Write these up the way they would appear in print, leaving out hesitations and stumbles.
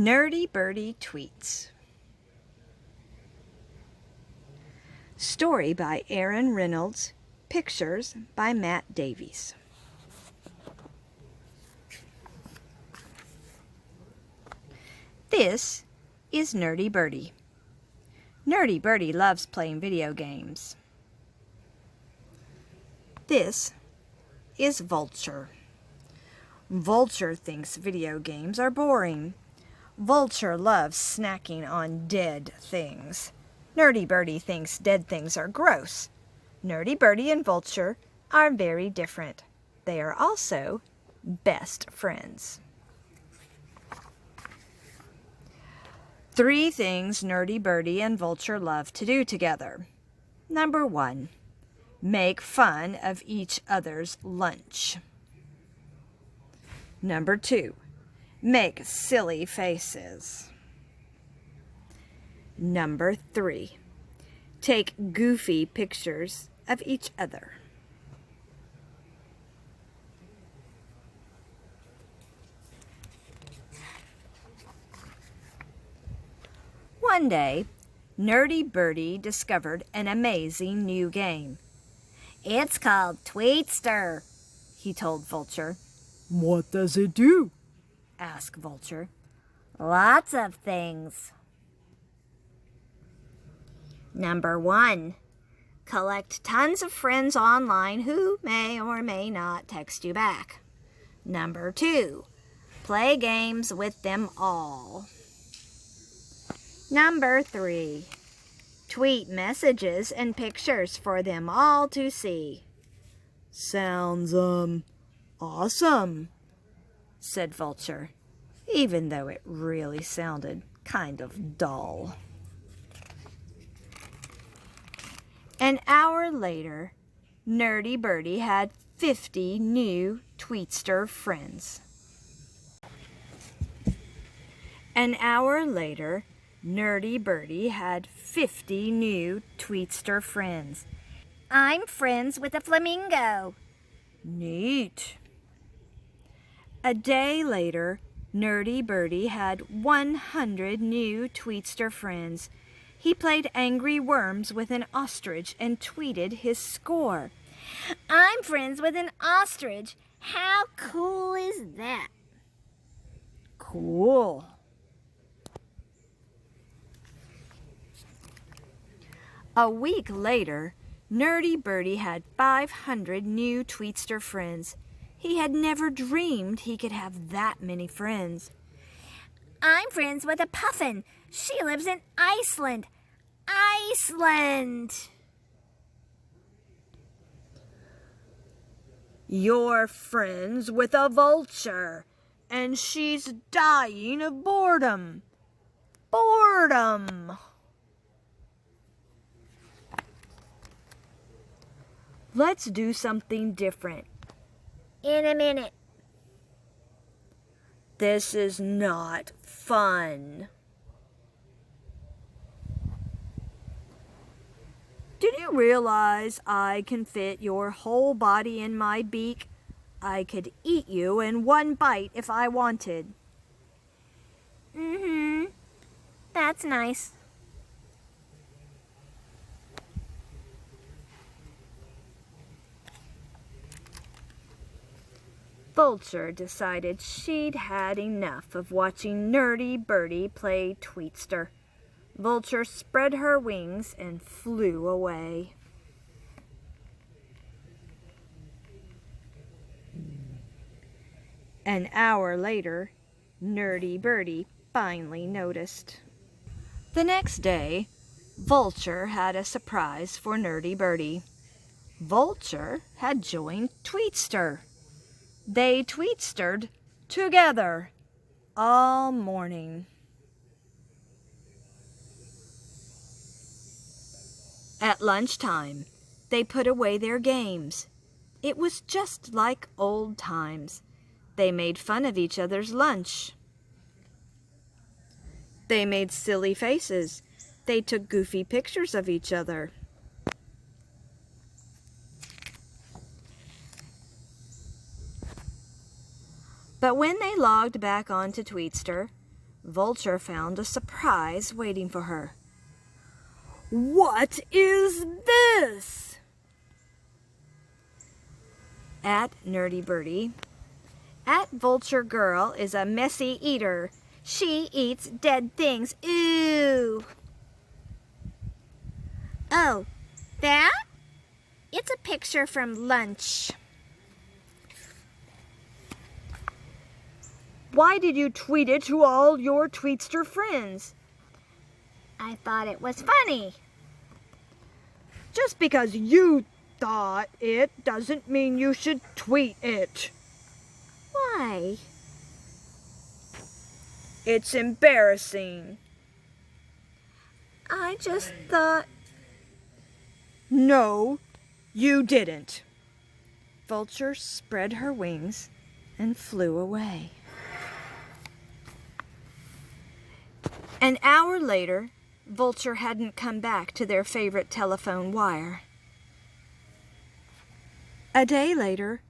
Nerdy Birdy tweets. Story by Reynolds. Pictures by Matt Davies. This is Nerdy Birdy. Nerdy Birdy loves playing video games. This is Vulture. Vulture thinks video games are boring. Vulture loves snacking on dead things. Nerdy Birdy thinks dead things are gross. Nerdy Birdy and Vulture are very different. They are also best friends. 3 things Nerdy Birdy and Vulture love to do together. Number 1, make fun of each other's lunch. Number 2, make silly faces. Number 3, take goofy pictures of each other. One day, Nerdy Birdy discovered an amazing new game. "It's called Tweetster," he told Vulture. "What does it do?" asked Vulture. "Lots of things. Number 1, collect tons of friends online who may or may not text you back. Number 2, play games with them all. Number 3, tweet messages and pictures for them all to see." "Sounds, awesome," said Vulture, even though it really sounded kind of dull. An hour later, Nerdy Birdy had 50 new Tweetster friends. An hour later, Nerdy Birdy had 50 new Tweetster friends. "I'm friends with a flamingo." "Neat." A day later, Nerdy Birdy had 100 new Tweetster friends. He played Angry Worms with an ostrich and tweeted his score. "I'm friends with an ostrich. How cool is that?" "Cool." A week later, Nerdy Birdy had 500 new Tweetster friends. He had never dreamed he could have that many friends. "I'm friends with a puffin. She lives in Iceland." Iceland! "You're friends with a vulture, and she's dying of boredom." Boredom! "Let's do something different." "In a minute." "This is not fun." "Did you realize I can fit your whole body in my beak? I could eat you in one bite if I wanted." "Mm-hmm. That's nice." Vulture decided she'd had enough of watching Nerdy Birdy play Tweetster. Vulture spread her wings and flew away. An hour later, Nerdy Birdy finally noticed. The next day, Vulture had a surprise for Nerdy Birdy. Vulture had joined Tweetster. They tweetstered together all morning. At lunchtime, they put away their games. It was just like old times. They made fun of each other's lunch. They made silly faces. They took goofy pictures of each other. But when they logged back onto Tweetster, Vulture found a surprise waiting for her. What is this? At Nerdy Birdy. At Vulture Girl is a messy eater. She eats dead things. Ew! Oh, that? It's a picture from lunch. Why did you tweet it to all your Tweetster friends? I thought it was funny. Just because you thought it doesn't mean you should tweet it. Why? It's embarrassing. I just thought... No, you didn't. Vulture spread her wings and flew away. An hour later, Vulture hadn't come back to their favorite telephone wire. A day later,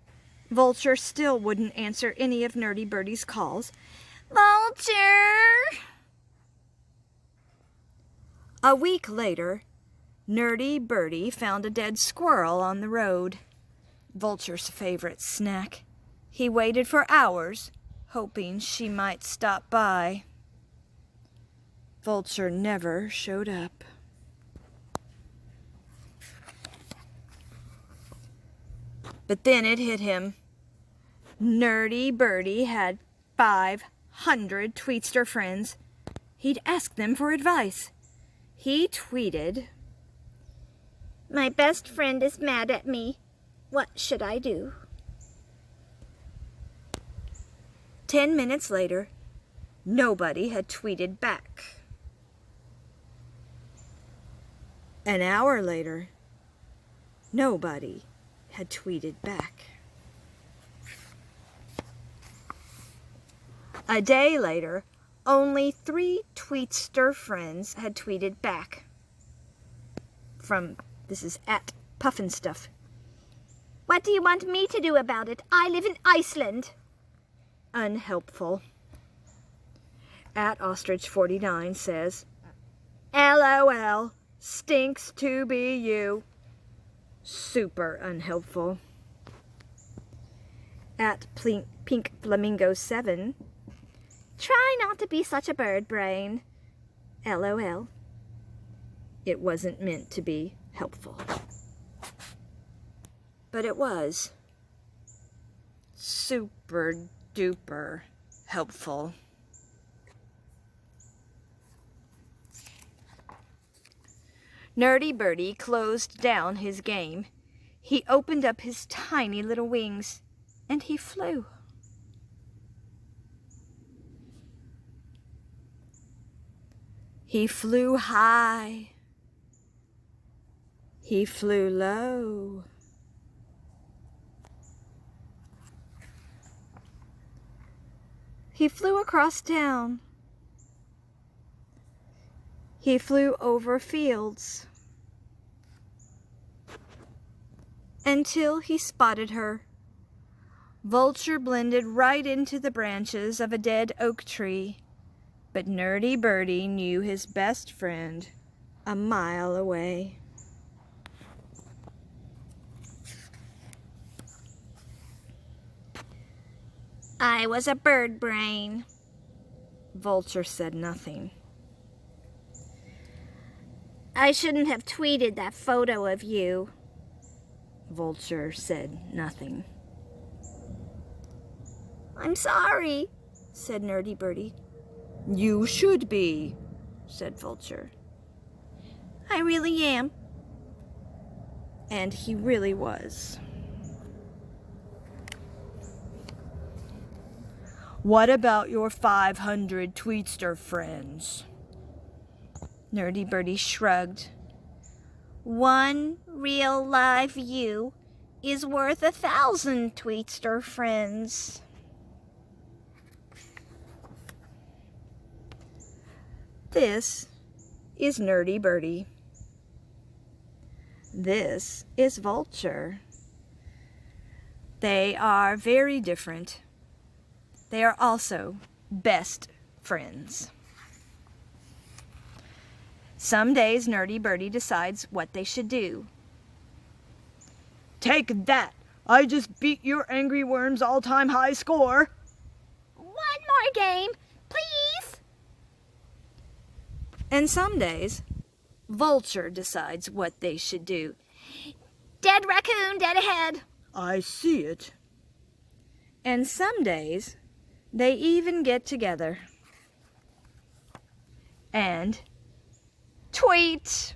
Vulture still wouldn't answer any of Nerdy Birdy's calls. Vulture! A week later, Nerdy Birdy found a dead squirrel on the road. Vulture's favorite snack. He waited for hours, hoping she might stop by. Vulture never showed up. But then it hit him. Nerdy Birdy had 500 Tweetster friends. He'd asked them for advice. He tweeted, "My best friend is mad at me. What should I do?" 10 minutes later, nobody had tweeted back. An hour later, nobody had tweeted back. A day later, only 3 Tweetster friends had tweeted back. This is at Puffinstuff. "What do you want me to do about it? I live in Iceland." Unhelpful. At Ostrich49 says, "LOL, stinks to be you." Super unhelpful. At Pink Flamingo 7, "Try not to be such a bird brain." LOL. It wasn't meant to be helpful. But it was. Super duper helpful. Nerdy Birdy closed down his game. He opened up his tiny little wings, and he flew. He flew high. He flew low. He flew across town. He flew over fields until he spotted her. Vulture blended right into the branches of a dead oak tree, but Nerdy Birdy knew his best friend a mile away. "I was a bird brain." Vulture said nothing. "I shouldn't have tweeted that photo of you." Vulture said nothing. "I'm sorry," said Nerdy Birdy. "You should be," said Vulture. "I really am." And he really was. "What about your 500 Tweetster friends?" Nerdy Birdy shrugged. "One real live you is worth 1,000 Tweetster friends." This is Nerdy Birdy. This is Vulture. They are very different. They are also best friends. Some days Nerdy Birdy decides what they should do. Take that! I just beat your Angry Worm's all-time high score. One more game, please. And some days, Vulture decides what they should do. Dead raccoon, dead ahead. I see it. And some days, they even get together and tweet.